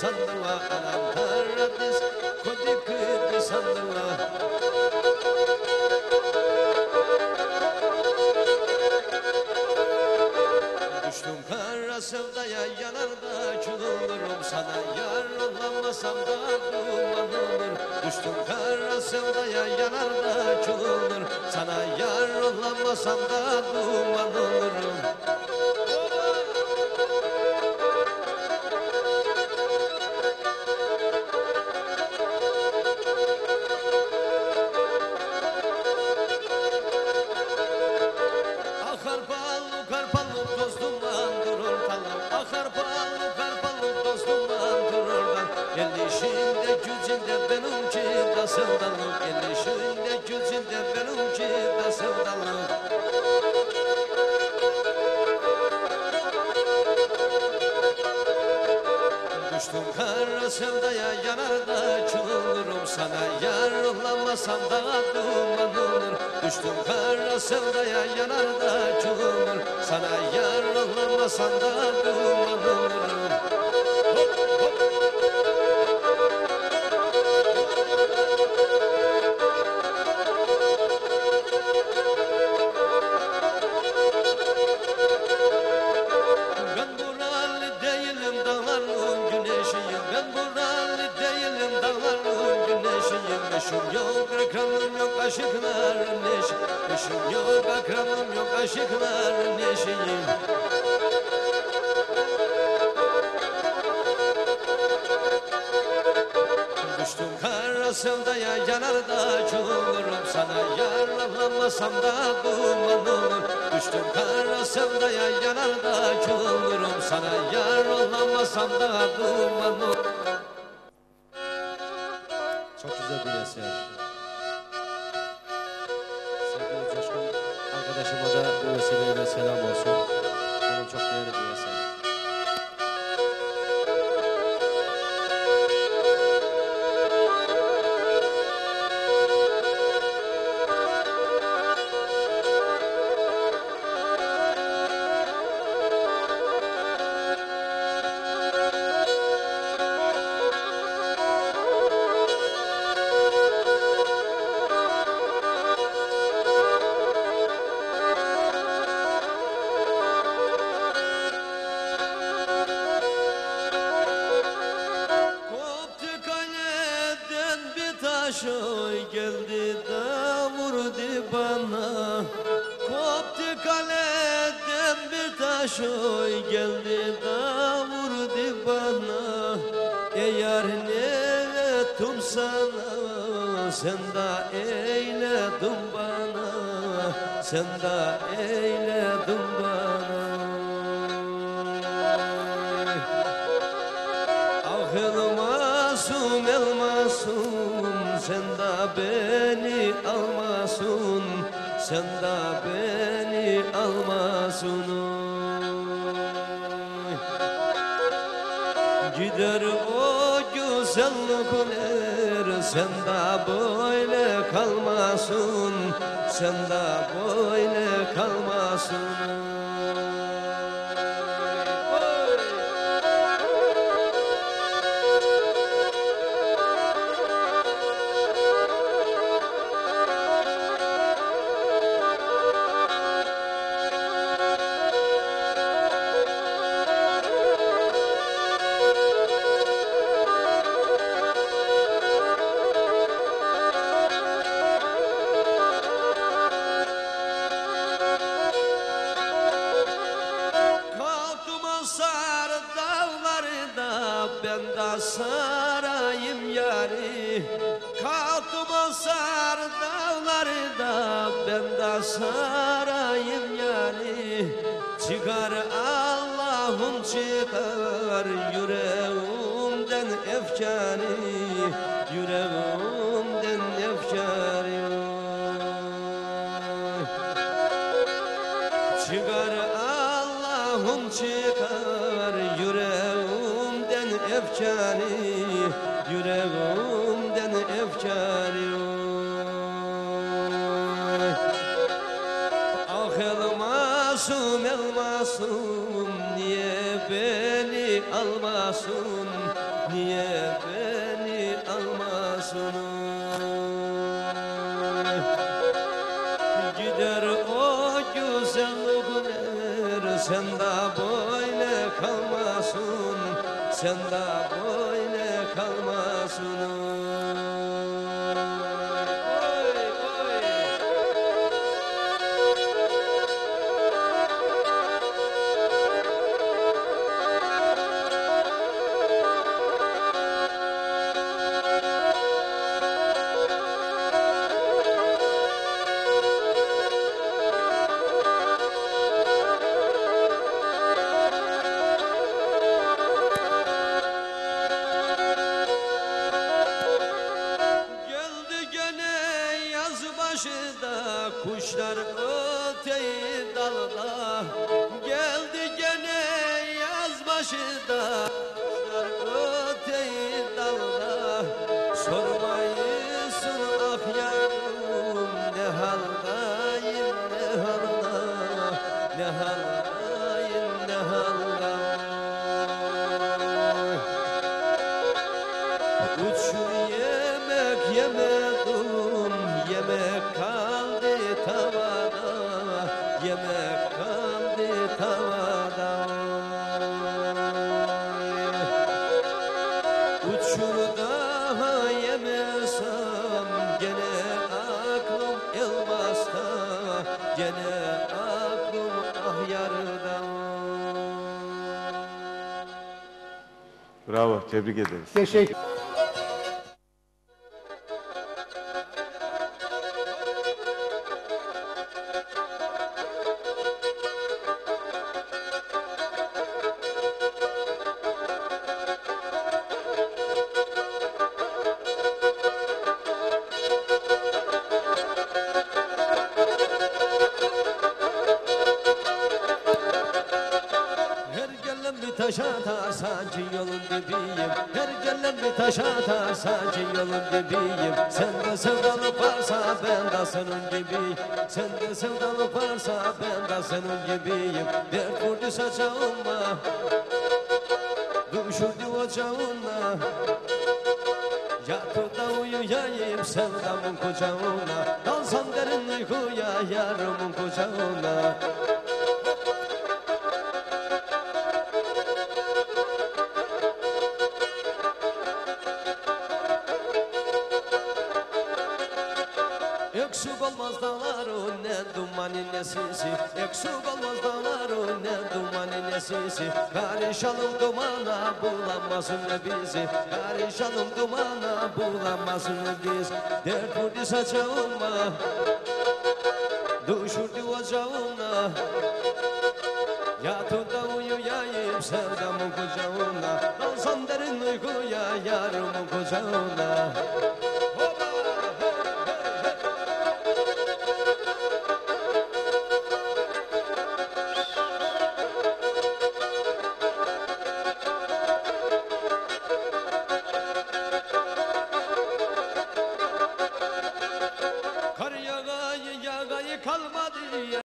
sandıla anam paradis kodikı sandıla. Düştüm kara sevdaya yanar da kül olurum sana yar olamasam da duman olur. Düştüm kara sevdaya yanar da kül olur sana yar olamasam da duman olurum. Akar palu toz duman durur talım. Akar palu toz duman durur dal. Gelişinde gücünde benimki de sevdalım. Gelişinde gücünde benimki de sevdalım. Düştüm kara sevdaya yanar da kül olurum sana yar olamasam da duman olur. Düştüm kara sevdaya yanar da kül olur sana yar olamasam da duman olurum. Hop hop. Ben buralı değilim dağların güneşiyim. Ben buralı değilim dağların güneşiyim. Eşim yok akramım yok aşıkların neşi. Eşim yok akramım yok aşıkların neşiyim. Düştüm kara sevdaya yanar da kül olurum sana yar olamasam da duman olur. Düştüm kara sevdaya yanar da kül olurum sana yar olamasam da duman olur. Çok güzel bir eser. Sevgili Coşkun arkadaşıma da bu vesileyle selam olsun. Onun çok değerli bir eser. Oy geldi de vurdu bana. Koptu kaleden bir taş oy geldi de vurdu bana. Eğer ne ettim sana sen de eyledin bana. Sen de eyledin bana. Ah el masum el masum sen de beni almasın. Sen de beni almasın. Gider o güzellikler sen de böyle kalmasın. Sen de böyle kalmasın. Ben de sarayım yari. Kalktım o sar dağları da ben de sarayım yari. Çıkar Allah'ım çıkar yüreğimden efkari. Yüreğimden efkari. Çıkar Allah'ım çıkar yüreğimden efkari. Yüreğimden efkari. Ah el masum niye beni almasın? sen de böyle kalmasın, sen de böyle kalmasın. Oy, oy. Geldi gene yaz başında, kuşlar öteyi dalda. Geldi gene yaz başında, kuşlar öteyi dalda. Sormayısın ah yavrum, ne haldayım ne halda, ne haldayım ne halda. Uçur yemek yemedim, yemek kaldı tavada, yemek kaldı tavada. Uçur daha yemesem, gene aklım elmasta, gene aklım ah yarda. Bravo, tebrik ederiz. Teşekkür. Her gelen bir taş atar sanki yolun dibiyim. Her gelen bir taş atar sanki yolun dibiyim. Sen de sevdalık varsa ben de senin gibiyim. Sen de sevdalık varsa ben de senin gibiyim. Dert vurdu saçağıma, düşürdü ocağına. Yatıp da uyuyayım sevdamın kucağına. Dalsam derin uykuya yarımın kucağına. Eksik olmaz dağların ne dumanı ne sisi. Eksik olmaz dağların ne dumanı ne sisi. Karışalım dumana bulanmasın ne bizi. Karışalım dumana bulanmasın ne biz. Dert vurdu saçağıma, düşürdü ocağına. Yatıp da uyuyayım sevdamın kucağına. Dalsam derin uykuya yarımın kucağına. Kar yağayı yağayı kalmadı ya.